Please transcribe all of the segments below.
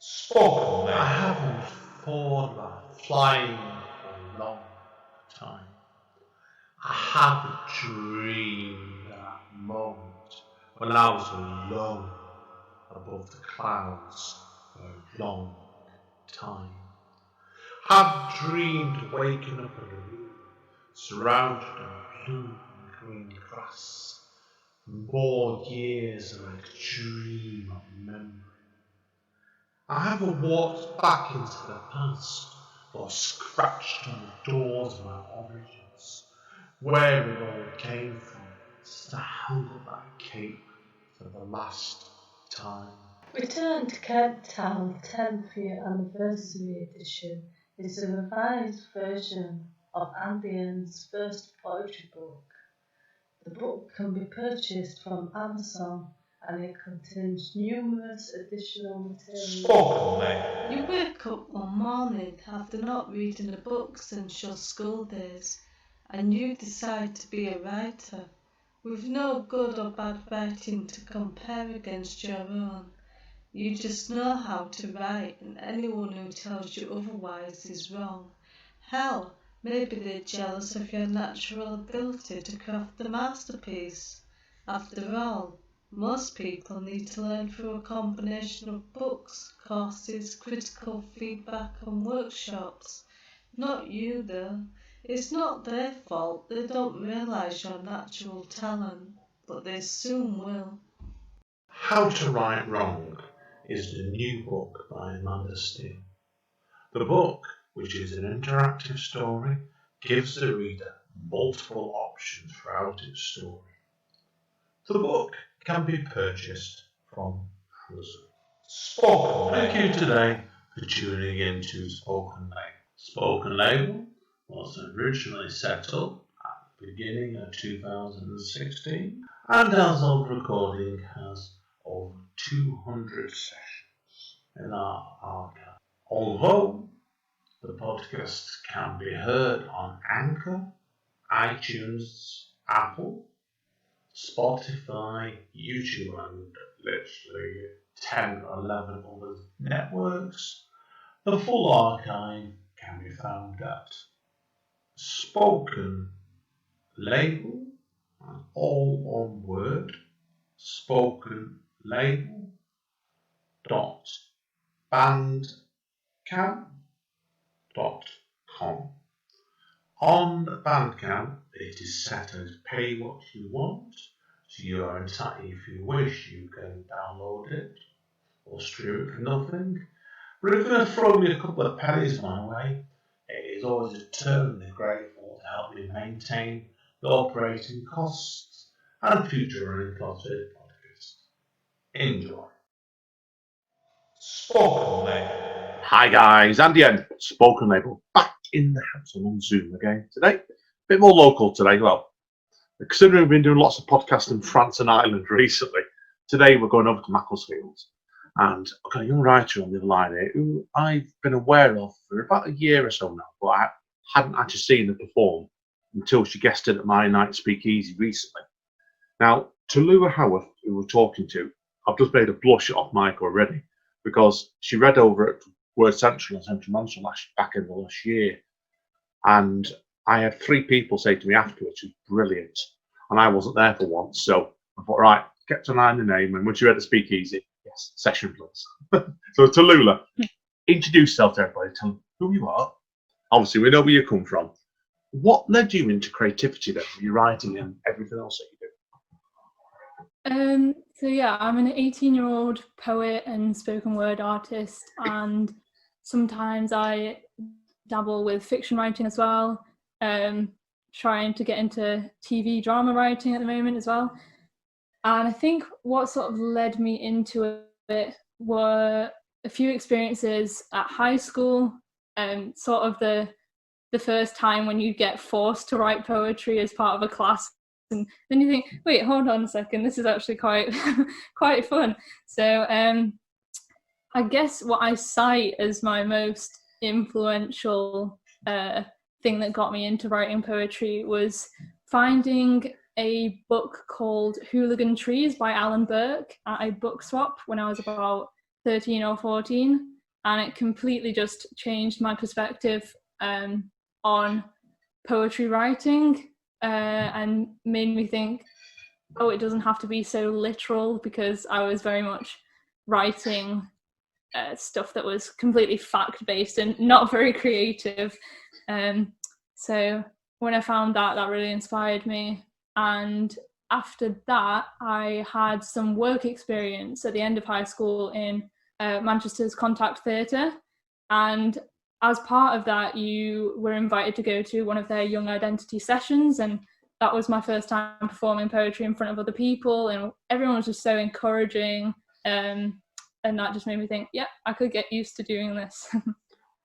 Spoken I haven't thought about flying for a long time. I haven't dreamed that moment when I was alone above the clouds for a long time. I've dreamed waking up in a room surrounded in blue and green grass for more years than I could dream of memory. I haven't walked back into the past or scratched on the doors of my origins, where it all came from, since I hung up that cape for the last time. Return to Cape Town 10th Year Anniversary Edition is a revised version of Andian's first poetry book. The book can be purchased from Amazon and it contains numerous additional material. Spoken You wake up one morning after not reading a book since your school days and you decide to be a writer with no good or bad writing to compare against your own. You just know how to write, and anyone who tells you otherwise is wrong. Hell, maybe they're jealous of your natural ability to craft a masterpiece. After all, most people need to learn through a combination of books, courses, critical feedback, and workshops. Not you, though. It's not their fault they don't realise your natural talent, but they soon will. How to Write Wrong is the new book by Amanda Steele. The book, which is an interactive story, gives the reader multiple options throughout its story. The book can be purchased from Amazon. Spoken. Thank you today for tuning in to Spoken Label. Spoken Label was originally set up at the beginning of 2016 and as of recording has over 200 sessions in our archive. Although the podcast can be heard on Anchor, iTunes, Apple, Spotify, YouTube, and literally 10 or 11 other networks. The full archive can be found at Spoken Label, all one word, spokenlabel.bandcamp.com. On Bandcamp, it is set as pay what you want, so you are entitled, if you wish, you can download it or stream it for nothing. But if you're going to throw me a couple of pennies my way, it is always eternally grateful to help me maintain the operating costs and future running costs of this podcast. Enjoy. Spoken Label. Hi guys, Andy and Spoken Label back in the house and on Zoom again today. A bit more local today. Well, considering we've been doing lots of podcasts in France and Ireland recently, today we're going over to Macclesfield. And I've got a young writer on the other line here who I've been aware of for about a year or so now, but I hadn't actually seen her perform until she guested at my night speakeasy recently. Now, Tallulah Howarth, who we're talking to, I've just made a blush off mic already because she read over at Word Central and Central Mansell back in the last year. And I had 3 people say to me afterwards, "It's brilliant." And I wasn't there for once. So I thought, right, get to know the name. And when she read the speakeasy, yes, session please. So Tallulah, introduce yourself to everybody, tell them who you are. Obviously, we know where you come from. What led you into creativity then, your writing and everything else that you do? So yeah, I'm an 18-year-old poet and spoken word artist, and sometimes I dabble with fiction writing as well, trying to get into TV drama writing at the moment as well. And I think what sort of led me into it were a few experiences at high school, sort of the first time when you get forced to write poetry as part of a class. And then you think, wait, hold on a second, this is actually quite quite fun. So I guess what I cite as my most influential thing that got me into writing poetry was finding a book called Hooligan Trees by Alan Burke at a book swap when I was about 13 or 14, and it completely just changed my perspective on poetry writing, and made me think, oh, it doesn't have to be so literal, because I was very much writing stuff that was completely fact-based and not very creative. So when I found that really inspired me. And after that, I had some work experience at the end of high school in Manchester's Contact Theatre. And as part of that, you were invited to go to one of their Young Identity sessions. And that was my first time performing poetry in front of other people. And everyone was just so encouraging. And that just made me think, yeah, I could get used to doing this.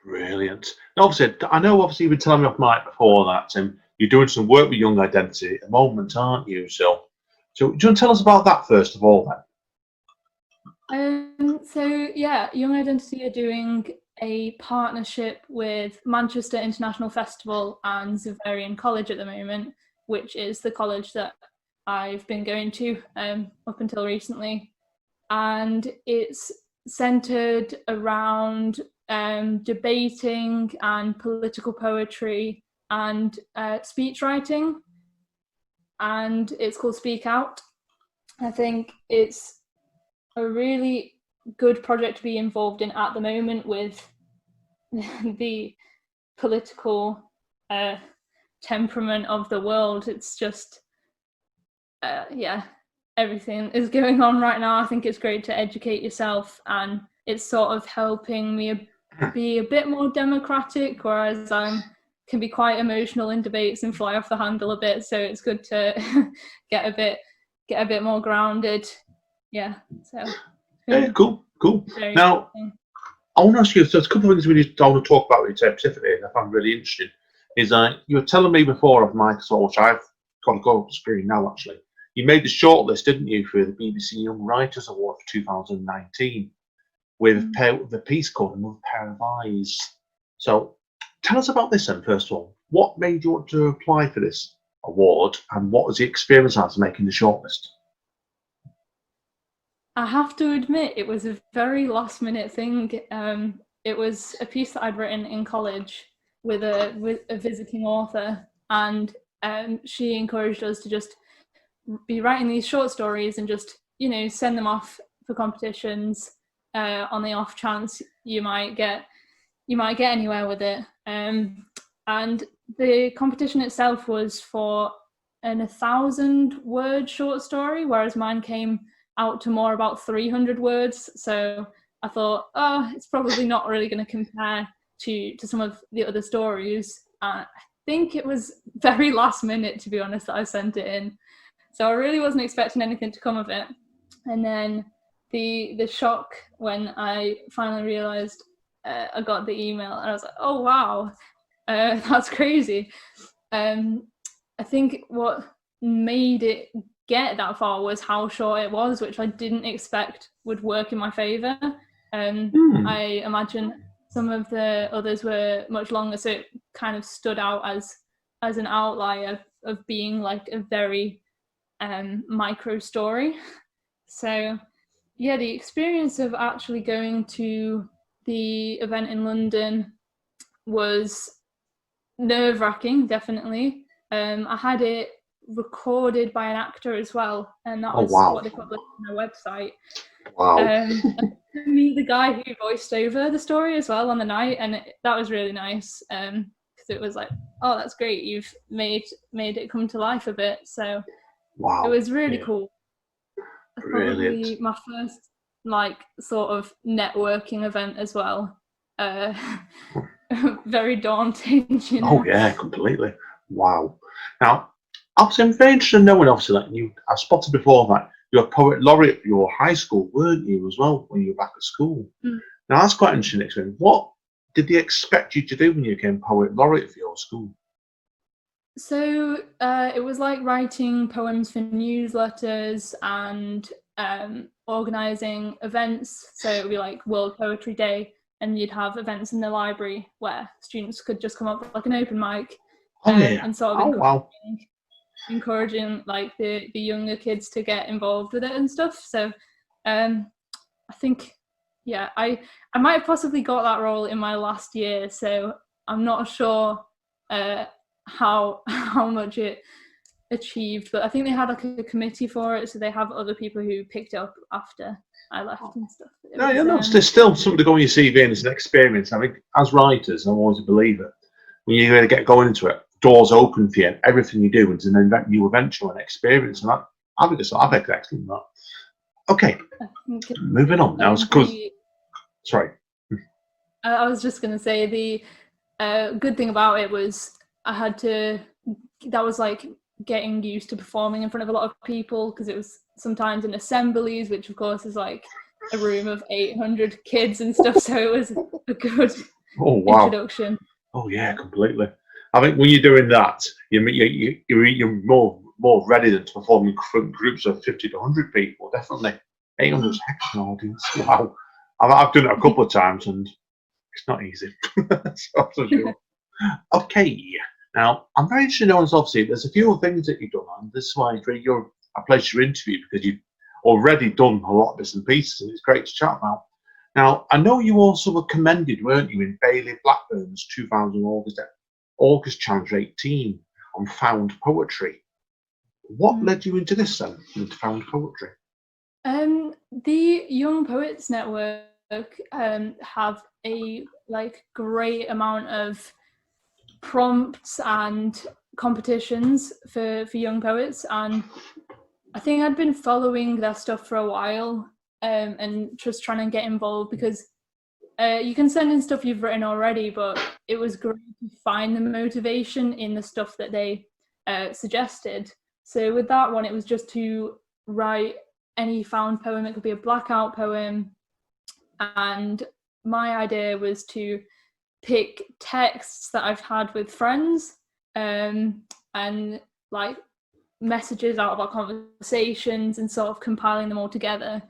Brilliant. Obviously, I know you've been telling me off mic before that, you're doing some work with Young Identity at the moment, aren't you? So do you want to tell us about that first of all then? So yeah, Young Identity are doing a partnership with Manchester International Festival and Xaverian College at the moment, which is the college that I've been going to up until recently. And it's centered around debating and political poetry and speech writing, and it's called Speak Out. I think it's a really good project to be involved in at the moment with the political temperament of the world. It's just everything is going on right now. I think it's great to educate yourself, and it's sort of helping me be a bit more democratic, whereas I can be quite emotional in debates and fly off the handle a bit. So it's good to get a bit more grounded. Yeah. So. Yeah, cool. Now, I want to ask you, so there's a couple of things we need to talk about with you specifically, and I found really interesting, is you were telling me before of Microsoft, which I've got to go up the screen now actually. You made the shortlist, didn't you, for the BBC Young Writers Award for 2019 with the piece called Another Pair of Eyes. So tell us about this then, first of all. What made you want to apply for this award, and what was the experience after making the shortlist? I have to admit, it was a very last minute thing. It was a piece that I'd written in college with a visiting author, and she encouraged us to just be writing these short stories and just, send them off for competitions on the off chance you might get anywhere with it. And the competition itself was for an 1,000-word short story, whereas mine came out to more about 300 words. So I thought, it's probably not really going to compare to some of the other stories. I think it was very last minute, to be honest, that I sent it in. So I really wasn't expecting anything to come of it. And then the shock when I finally realised I got the email, and I was like, oh wow, that's crazy. I think what made it get that far was how short it was, which I didn't expect would work in my favour. I imagine some of the others were much longer, so it kind of stood out as an outlier of being like a very micro story. So yeah, the experience of actually going to the event in London was nerve-wracking, definitely. I had it recorded by an actor as well, and that was what they published on their website. Wow. To meet the guy who voiced over the story as well on the night, and that was really nice, because it was like, oh, that's great, you've made it come to life a bit. So it was really cool. Probably my first sort of networking event as well. Very daunting, Oh yeah, completely. Wow. Now, obviously, I'm very interested in knowing, obviously, that I spotted before that you're a poet laureate for your high school, weren't you, as well, when you were back at school? Now, that's quite interesting experience. What did they expect you to do when you became poet laureate for your school? So it was like writing poems for newsletters and organising events. So it would be like World Poetry Day, and you'd have events in the library where students could just come up with like an open mic and sort of encouraging like the younger kids to get involved with it and stuff. So I think yeah, I might have possibly got that role in my last year, so I'm not sure how much it achieved, but I think they had like a committee for it, so they have other people who picked it up after I left and stuff. There's still something to go on your CV, and it's an experience. I think as writers, I'm always a believer. When you really get going into it, doors open for you, and everything you do is an new adventure and experience. And I think it's excellent. That. Okay, moving on now. Sorry. I was just going to say the good thing about it was that was like getting used to performing in front of a lot of people, because it was sometimes in assemblies, which of course is like a room of 800 kids and stuff, so it was a good introduction. Oh yeah, completely. I think when you're doing that, you're more ready than to perform in groups of 50 to 100 people. Definitely, 800 is heck of an audience. Wow, I've done it a couple of times, and it's not easy. That's for sure. Okay, now I'm very interested in knowing, obviously, there's a few other things that you've done, and this is why it's really a pleasure to interview, because you've already done a lot of bits and pieces, and it's great to chat about. Now, I know you also were commended, weren't you, in Bailey Blackburn's 2000 August Challenge 18 on found poetry. What led you into this then, into found poetry? The Young Poets Network have a great amount of prompts and competitions for young poets, and I think I'd been following their stuff for a while, and just trying to get involved, because you can send in stuff you've written already, but it was great to find the motivation in the stuff that they suggested. So with that one, it was just to write any found poem. It could be a blackout poem, and my idea was to pick texts that I've had with friends, and like messages out of our conversations, and sort of compiling them all together.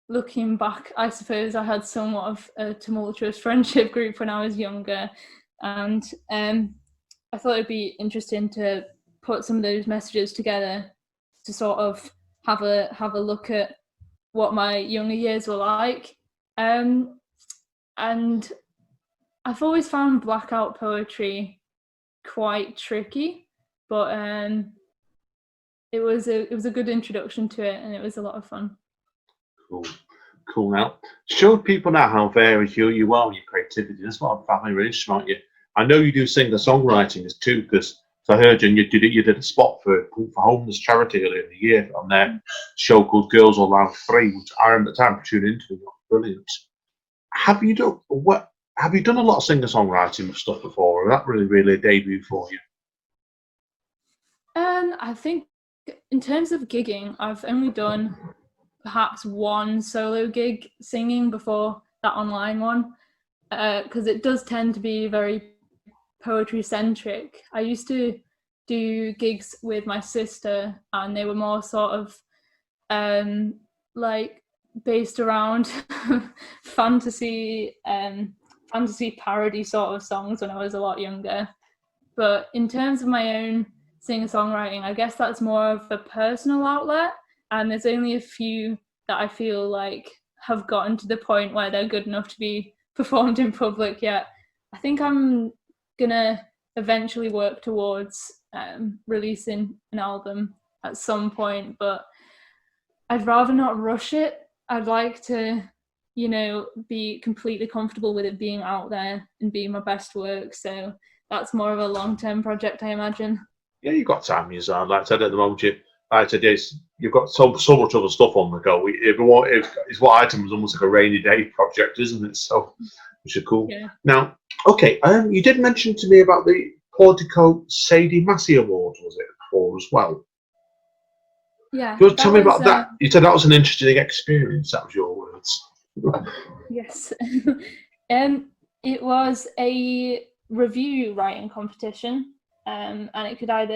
Looking back, I suppose I had somewhat of a tumultuous friendship group when I was younger, and I thought it'd be interesting to put some of those messages together to sort of have a look at what my younger years were like. And I've always found blackout poetry quite tricky, but it was a good introduction to it, and it was a lot of fun. Cool. Now, show people now how varied you are in your creativity. That's what I'm finding really interesting about you. I know you do singer-songwriting too, because I heard you did a spot for Homeless charity earlier in the year on their show called Girls All Out 3, which I remember at the time tuning into. Brilliant. Have you done a lot of singer-songwriting stuff before, or is that really a debut for you? I think in terms of gigging, I've only done perhaps one solo gig singing before that online one, because it does tend to be very poetry centric. I used to do gigs with my sister, and they were more sort of based around fantasy parody sort of songs when I was a lot younger. But in terms of my own singer-songwriting, I guess that's more of a personal outlet, and there's only a few that I feel like have gotten to the point where they're good enough to be performed in public yet. I think I'm gonna eventually work towards releasing an album at some point, but I'd rather not rush it. I'd like to, be completely comfortable with it being out there and being my best work. So that's more of a long-term project, I imagine. Yeah, you've got time, like I said, at the moment, you've got so much other stuff on the go. It's what item was almost like a rainy day project, isn't it? So, which is cool. Yeah. Now, okay, you did mention to me about the Portico Sadie Massey Award, was it, before as well? Yeah. You tell me about that. You said that was an interesting experience. That was your words. Yes. It was a review writing competition, and it could I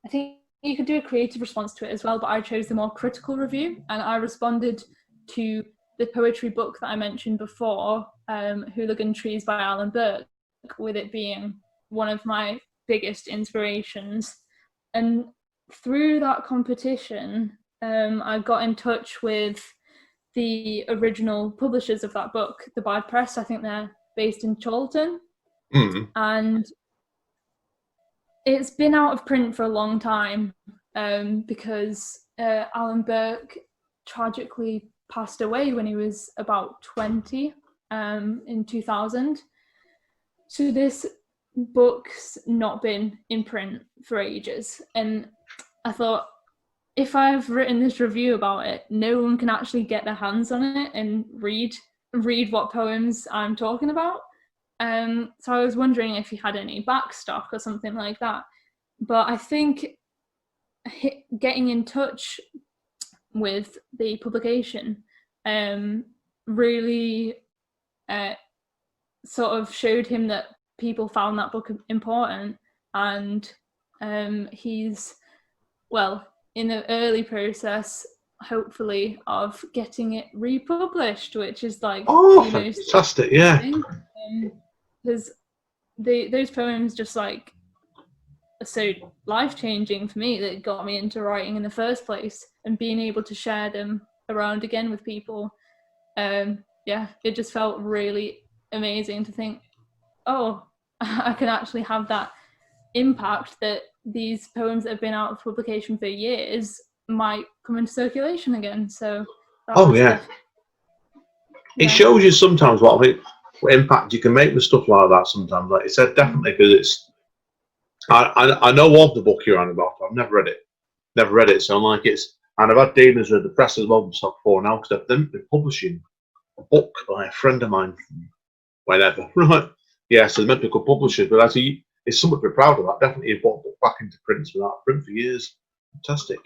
think you could do a creative response to it as well, but I chose the more critical review, and I responded to the poetry book that I mentioned before, Hooligan Trees by Alan Burke, with it being one of my biggest inspirations. And through that competition, I got in touch with the original publishers of that book, the Bard Press. I think they're based in Chorlton. And it's been out of print for a long time because Alan Burke tragically passed away when he was about 20 in 2000. So this book's not been in print for ages. And I thought, if I've written this review about it, no one can actually get their hands on it and read what poems I'm talking about. So I was wondering if you had any backstock or something like that. But I think getting in touch with the publication really sort of showed him that people found that book important, and he's, well, in the early process, hopefully, of getting it republished, which is like fantastic, yeah. Because those poems just like are so life-changing for me, that got me into writing in the first place, and being able to share them around again with people. It just felt really amazing to think, oh, I can actually have that impact, that these poems that have been out of publication for years might come into circulation again. So it shows you sometimes what impact you can make with stuff like that sometimes. Like you said, definitely, because it's I know of the book you're on about. I've never read it, so I'm like, it's, and I've had dealings with the press as well before now, because they've been publishing a book by a friend of mine from whenever, right? Yeah, so they're meant to be good publishers, but actually it's something to be proud of that. Definitely you bought the book back into print without print for years. Fantastic.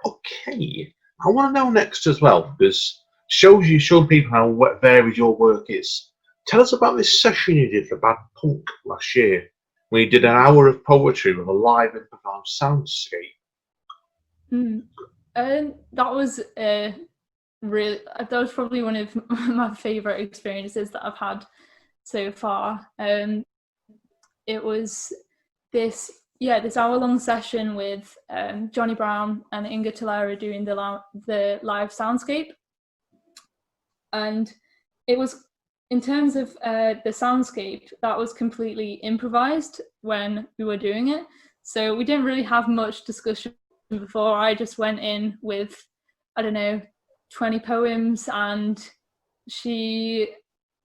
Okay, I want to know next as well, because show people how varied your work is. Tell us about this session you did for Bad Punk last year, when you did an hour of poetry with a live improvised soundscape. That was probably one of my favourite experiences that I've had so far. It was this hour-long session with Johnny Brown and Inga Tallulah doing the live soundscape, and it was, in terms of the soundscape, that was completely improvised when we were doing it. So we didn't really have much discussion before. I just went in with, 20 poems, and she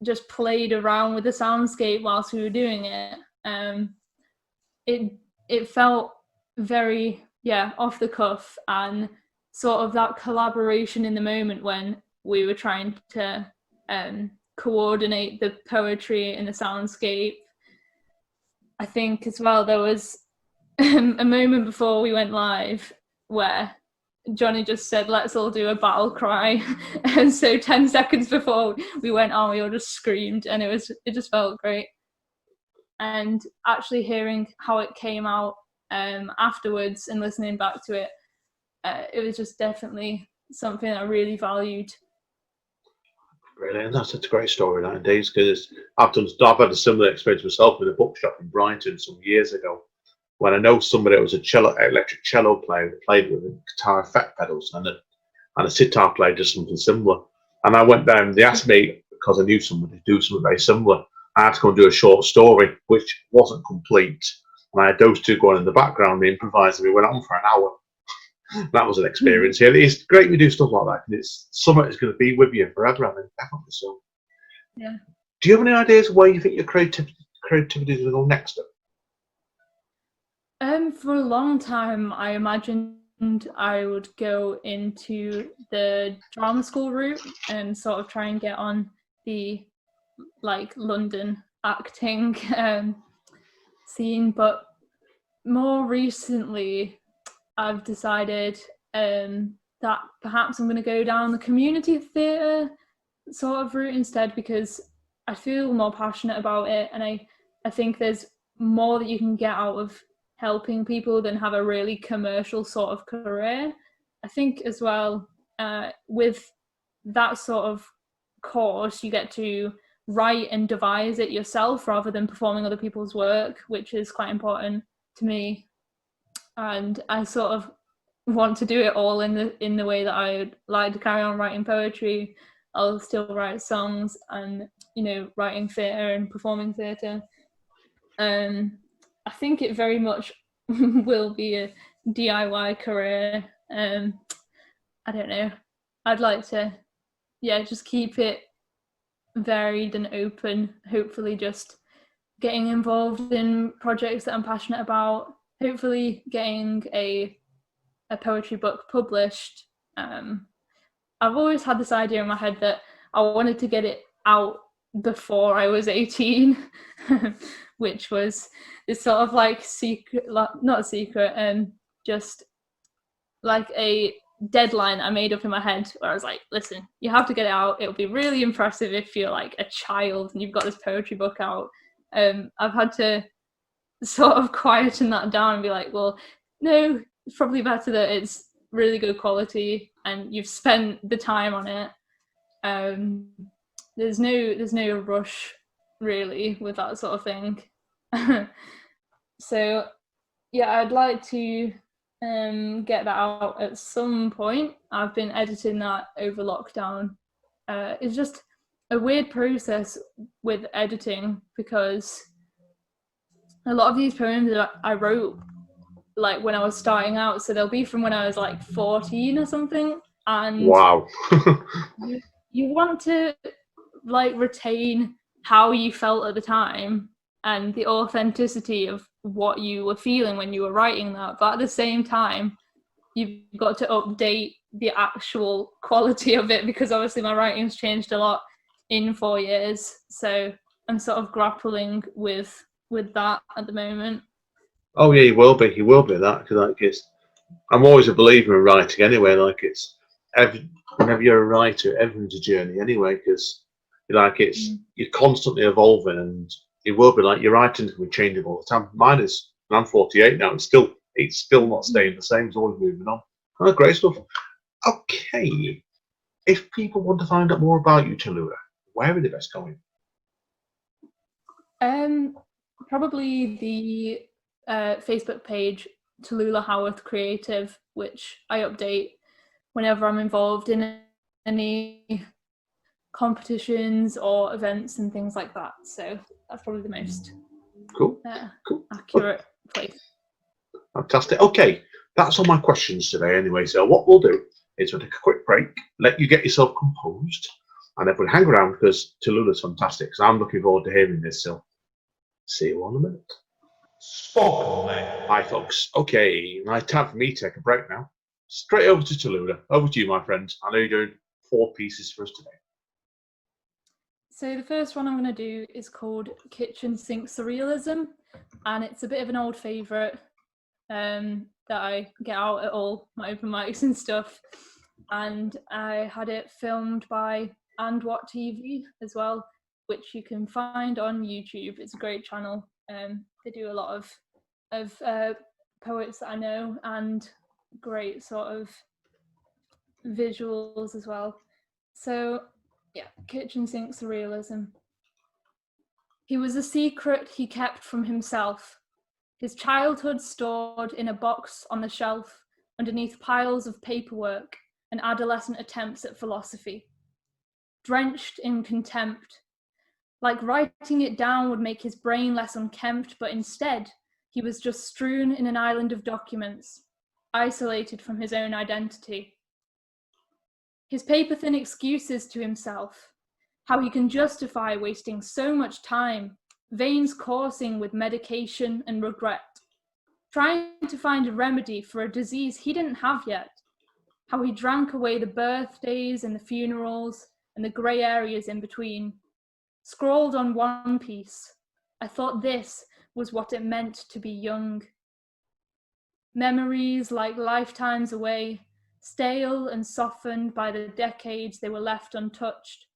just played around with the soundscape whilst we were doing it. It felt very off the cuff, and sort of that collaboration in the moment when we were trying to coordinate the poetry and the soundscape. I think as well there was a moment before we went live where Johnny just said, let's all do a battle cry. And so 10 seconds before we went on, we all just screamed, and it just felt great. And actually hearing how it came out afterwards and listening back to it, it was just definitely something I really valued. Really, and that's a great story nowadays, because I've had a similar experience myself in a bookshop in Brighton some years ago, when I know somebody that was electric cello player that played with guitar effect pedals, and a sitar player did something similar. And I went down, they asked me, because I knew somebody to do something very similar, I had to go and do a short story, which wasn't complete. And I had those two going in the background, they improvised, and we went on for an hour. That was an experience. Yeah, it's great we do stuff like that, and it's something that's going to be with you forever, I think, definitely so. Yeah. Do you have any ideas of where you think your creativity is going to go next? For a long time, I imagined I would go into the drama school route and sort of try and get on the London acting scene, but more recently I've decided that perhaps I'm going to go down the community theatre sort of route instead, because I feel more passionate about it, and I think there's more that you can get out of helping people than have a really commercial sort of career. I think as well, with that sort of course, you get to write and devise it yourself rather than performing other people's work, which is quite important to me. And I sort of want to do it all in the way that I would like to carry on writing poetry. I'll still write songs and, you know, writing theatre and performing theatre. I think it very much will be a DIY career. I don't know. I'd like to, just keep it varied and open. Hopefully just getting involved in projects that I'm passionate about. Hopefully getting a poetry book published. I've always had this idea in my head that I wanted to get it out before I was 18, which was this sort of like secret, not a secret, just like a deadline I made up in my head where I was like, listen, you have to get it out. It'll be really impressive if you're like a child and you've got this poetry book out. I've had to sort of quieten that down and be like, well, no, it's probably better that it's really good quality and you've spent the time on it. There's no rush really with that sort of thing. So yeah, I'd like to get that out at some point. I've been editing that over lockdown. It's just a weird process with editing because a lot of these poems that I wrote like when I was starting out, so they'll be from when I was like 14 or something, and Wow. you want to like retain how you felt at the time and the authenticity of what you were feeling when you were writing that, but at the same time you've got to update the actual quality of it because obviously my writing's changed a lot in 4 years, so I'm sort of grappling with that at the moment. Oh yeah, he will be that, because like I'm always a believer in writing anyway. Like whenever you're a writer, everyone's a journey anyway, because you're constantly evolving, and it will be like your writing's going to be changing all the time. Mine is, and I'm 48 now, and it's still not staying the same. It's always moving on. Oh, great stuff. Okay, if people want to find out more about you, Tallulah, where are they best going? Probably the Facebook page Tallulah Howarth Creative, which I update whenever I'm involved in any competitions or events and things like that. So that's probably the most cool. accurate place. Fantastic. Okay, that's all my questions today anyway. So what we'll do is we'll take a quick break, let you get yourself composed, and everyone hang around because Tallulah's fantastic. So I'm looking forward to hearing this. So see you in a minute. Spoken Label. Hi folks. Okay, time for me to take a break now. Straight over to Tallulah. Over to you, my friend. I know you're doing 4 pieces for us today. So the first one I'm going to do is called Kitchen Sink Surrealism, and it's a bit of an old favourite that I get out at all my open mics and stuff. And I had it filmed by And What TV as well, which you can find on YouTube. It's a great channel. They do a lot of poets that I know and great sort of visuals as well. So yeah, Kitchen Sink Surrealism. He was a secret he kept from himself, his childhood stored in a box on the shelf underneath piles of paperwork and adolescent attempts at philosophy. Drenched in contempt, like writing it down would make his brain less unkempt, but instead he was just strewn in an island of documents, isolated from his own identity. His paper-thin excuses to himself, how he can justify wasting so much time, veins coursing with medication and regret, trying to find a remedy for a disease he didn't have yet, how he drank away the birthdays and the funerals and the grey areas in between, scrawled on one piece, I thought this was what it meant to be young. Memories like lifetimes away, stale and softened by the decades they were left untouched.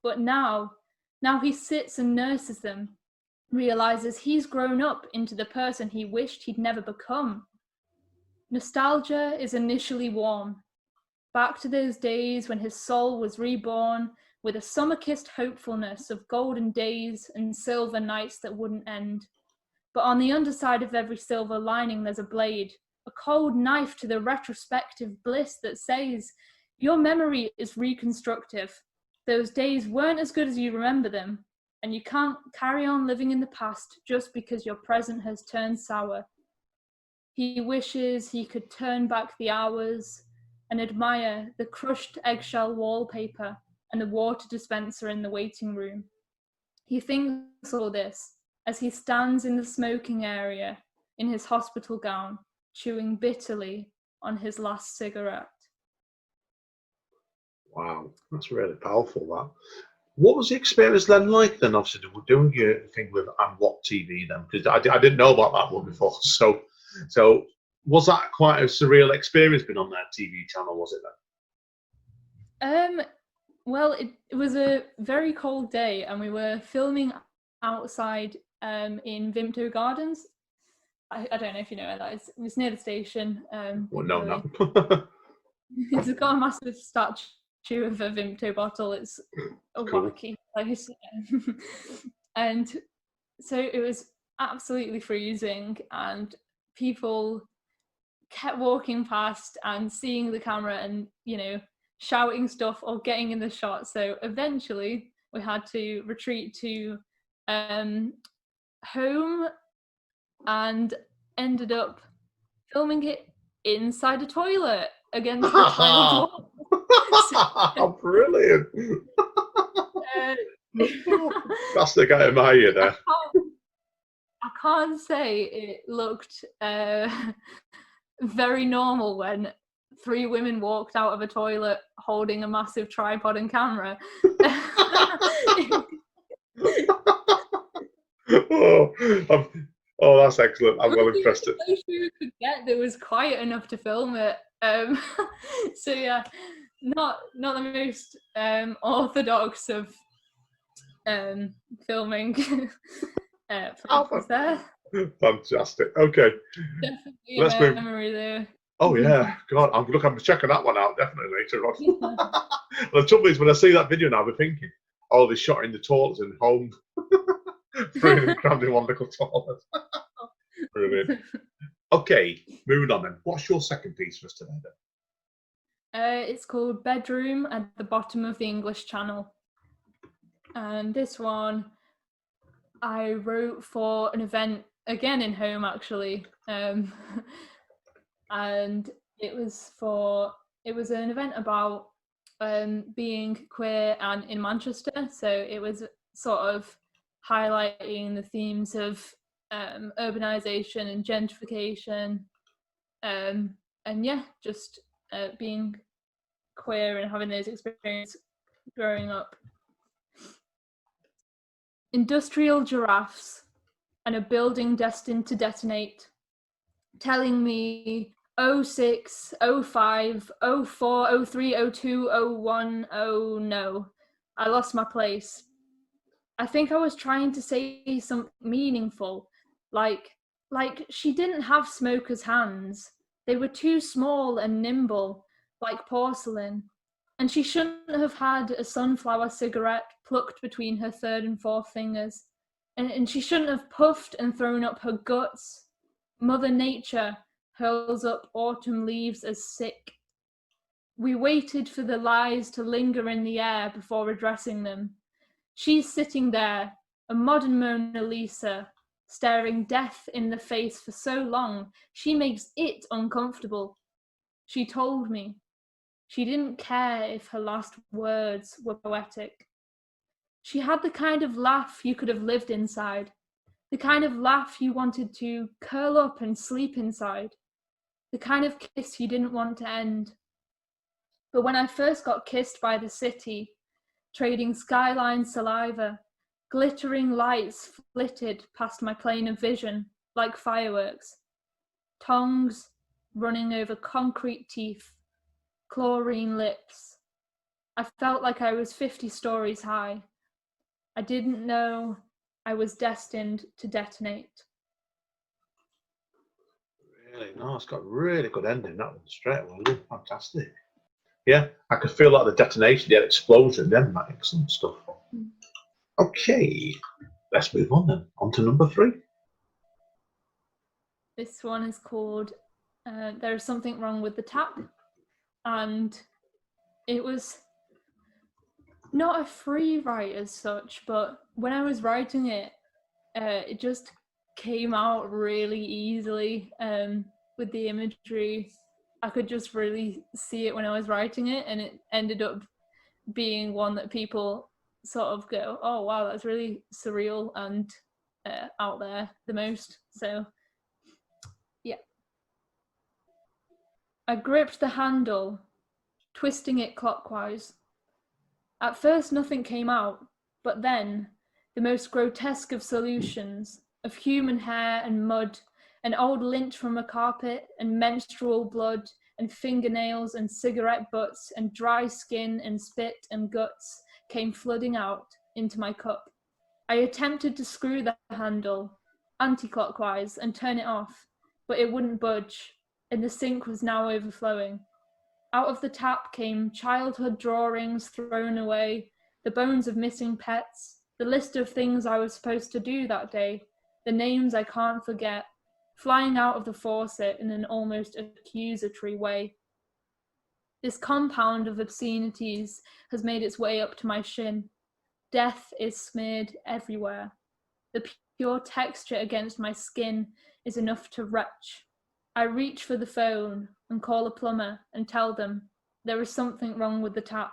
But now he sits and nurses them, realizes he's grown up into the person he wished he'd never become. Nostalgia is initially warm, back to those days when his soul was reborn with a summer-kissed hopefulness of golden days and silver nights that wouldn't end. But on the underside of every silver lining there's a blade, a cold knife to the retrospective bliss that says, your memory is reconstructive. Those days weren't as good as you remember them, and you can't carry on living in the past just because your present has turned sour. He wishes he could turn back the hours and admire the crushed eggshell wallpaper and the water dispenser in the waiting room. He thinks all this as he stands in the smoking area in his hospital gown, chewing bitterly on his last cigarette. Wow, that's really powerful, that. What was the experience then like then, obviously, doing your thing with And What TV then? Because I didn't know about that one before. So was that quite a surreal experience being on that TV channel, was it then? Well, it was a very cold day and we were filming outside in Vimto Gardens. I don't know if you know where that is. It was near the station. Well, no, really. no. It's got a massive statue of a Vimto bottle. It's a Cool. wacky place. And so it was absolutely freezing and people kept walking past and seeing the camera and, you know, shouting stuff or getting in the shot. So eventually we had to retreat to home and ended up filming it inside a toilet against the tiled wall. Brilliant. That's the guy in my ear there. I can't say it looked very normal when 3 women walked out of a toilet holding a massive tripod and camera. Oh, that's excellent. I'm well impressed. The place we could get that was quiet enough to film it. So yeah, not the most orthodox of filming practice there. Fantastic. Okay. Definitely Let's a move. memory there. Oh yeah, God, I'm checking that one out definitely later on. The trouble is, when I see that video now, I'm thinking, oh, they shot in the toilets in home, throwing them crammed in one little toilet. Brilliant. Okay, moving on then. What's your second piece for us today then? It's called Bedroom at the Bottom of the English Channel, and this one I wrote for an event again in home actually. And it was an event about being queer and in Manchester. So it was sort of highlighting the themes of urbanisation and gentrification, and yeah, just being queer and having those experiences growing up. Industrial giraffes and a building destined to detonate, telling me 06, 05, 04, 03, 02, 01, oh no, I lost my place. I think I was trying to say something meaningful, like she didn't have smoker's hands. They were too small and nimble, like porcelain. And she shouldn't have had a sunflower cigarette plucked between her 3rd and 4th fingers. And she shouldn't have puffed and thrown up her guts. Mother Nature hurls up autumn leaves as sick. We waited for the lies to linger in the air before addressing them. She's sitting there, a modern Mona Lisa, staring death in the face for so long, she makes it uncomfortable. She told me. She didn't care if her last words were poetic. She had the kind of laugh you could have lived inside, the kind of laugh you wanted to curl up and sleep inside, the kind of kiss you didn't want to end. But when I first got kissed by the city, trading skyline saliva, glittering lights flitted past my plane of vision like fireworks, tongues running over concrete teeth, chlorine lips. I felt like I was 50 stories high. I didn't know I was destined to detonate. Really? No, it's got a really good ending, that one, straight away. Fantastic. Yeah, I could feel like the detonation, the explosion, then that excellent stuff. Okay, let's move on then. On to number 3. This one is called there was something wrong with the tap, and it was not a free write as such, but when I was writing it, it just came out really easily with the imagery. I could just really see it when I was writing it, and it ended up being one that people sort of go, oh wow, that's really surreal and out there the most. So yeah. I gripped the handle, twisting it clockwise. At first nothing came out, but then the most grotesque of solutions, of human hair and mud, and old lint from a carpet, and menstrual blood, and fingernails, and cigarette butts, and dry skin, and spit, and guts, came flooding out into my cup. I attempted to screw the handle anti-clockwise and turn it off, but it wouldn't budge, and the sink was now overflowing. Out of the tap came childhood drawings thrown away, the bones of missing pets, the list of things I was supposed to do that day, the names I can't forget, flying out of the faucet in an almost accusatory way. This compound of obscenities has made its way up to my shin. Death is smeared everywhere. The pure texture against my skin is enough to retch. I reach for the phone and call a plumber and tell them there is something wrong with the tap.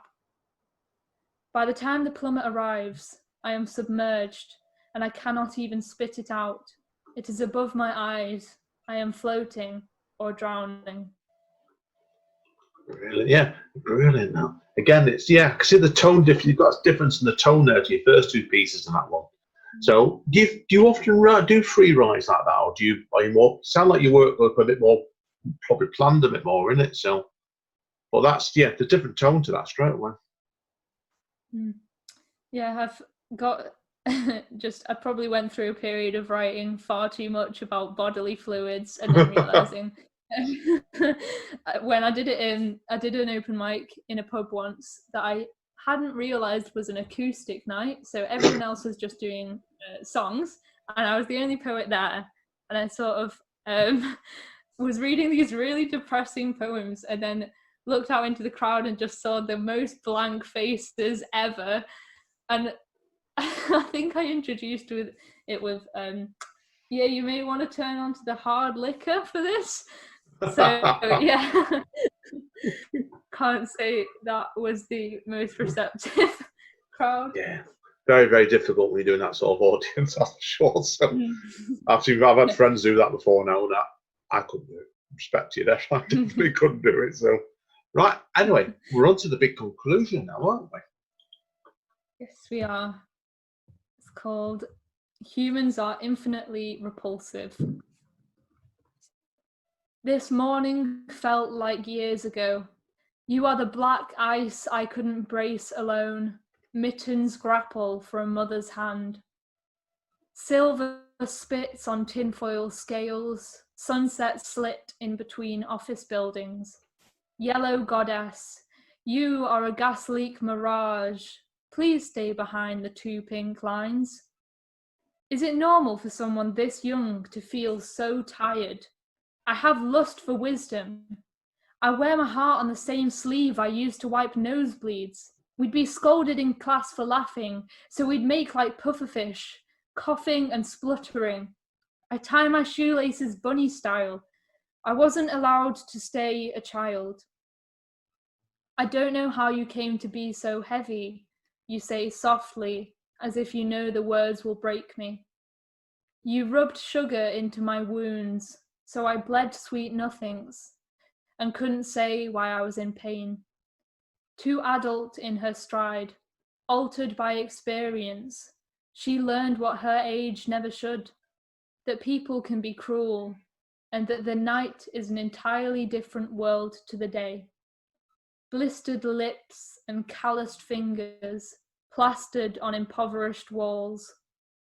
By the time the plumber arrives, I am submerged and I cannot even spit it out. It is above my eyes. I am floating or drowning. Brilliant. Yeah, brilliant. Now, again, it's I see the tone difference. You've got a difference in the tone there to your first two pieces in that one. So, do you often do free writes like that, or are you more? Sound like you work a bit more, probably planned a bit more in it. So, but that's the different tone to that straight away. Yeah, I've got I probably went through a period of writing far too much about bodily fluids, and then realizing when I did an open mic in a pub once that I hadn't realized was an acoustic night, so everyone else was just doing songs, and I was the only poet there, and I sort of was reading these really depressing poems, and then looked out into the crowd and just saw the most blank faces ever, and I think I introduced it with you may want to turn on to the hard liquor for this. So yeah, can't say that was the most receptive crowd. Yeah, very, very difficult when you're doing that sort of audience, that's for sure. So I've had friends do that before now, and I couldn't do it. Respect you there, I definitely couldn't do it. So right, anyway, we're on to the big conclusion now, aren't we? Yes, we are. It's called Humans Are Infinitely Repulsive. This morning felt like years ago. You are the black ice I couldn't brace alone. Mittens grapple for a mother's hand. Silver spits on tinfoil scales. Sunset slit in between office buildings. Yellow goddess, you are a gas leak mirage. Please stay behind the two pink lines. Is it normal for someone this young to feel so tired? I have lust for wisdom. I wear my heart on the same sleeve I used to wipe nosebleeds. We'd be scolded in class for laughing, so we'd make like pufferfish, coughing and spluttering. I tie my shoelaces bunny style. I wasn't allowed to stay a child. I don't know how you came to be so heavy, you say softly, as if you know the words will break me. You rubbed sugar into my wounds, so I bled sweet nothings, and couldn't say why I was in pain. Too adult in her stride, altered by experience, she learned what her age never should, that people can be cruel, and that the night is an entirely different world to the day. Blistered lips and calloused fingers, plastered on impoverished walls,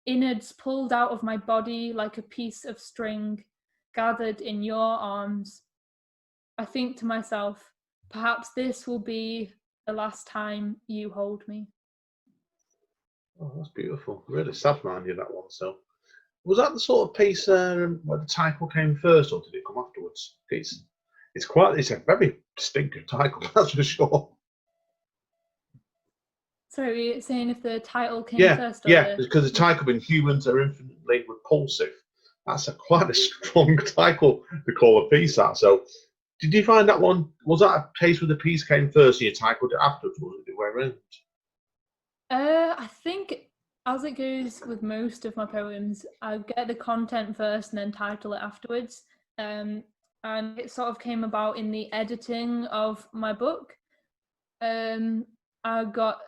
innards pulled out of my body like a piece of string, gathered in your arms. I think to myself, perhaps this will be the last time you hold me. Oh, that's beautiful. Really sad, man, you that one. So Was that the sort of piece where the title came first, or did it come afterwards? It's a very distinctive title, that's for sure. So are you saying if the title came Yeah, first? Or yeah, because the title being "Humans Are Infinitely Repulsive." That's quite a strong title to call a piece that. So, did you find that one? Was that a case where the piece came first and you titled it afterwards, or was it the way around? I think, as it goes with most of my poems, I get the content first and then title it afterwards. And it sort of came about in the editing of my book. I got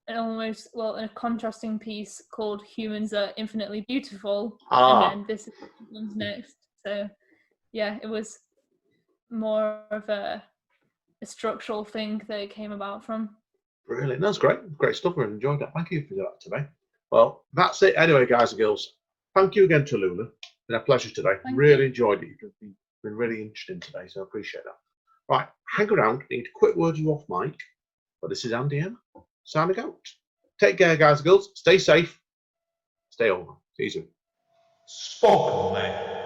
a contrasting piece called "Humans Are Infinitely Beautiful," and then this one's next. So, yeah, it was more of a structural thing that it came about from. Brilliant. That's great. Great stuff. I enjoyed that. Thank you for that today. Well, that's it. Anyway, guys and girls, thank you again, Tallulah. It's been a pleasure today. Really enjoyed it. You've been really interesting today, so I appreciate that. Right, hang around. I need a quick word you off mic. But this is Andy M. Signing out. Take care, guys and girls. Stay safe. Stay on. See you soon. Spoken, mate.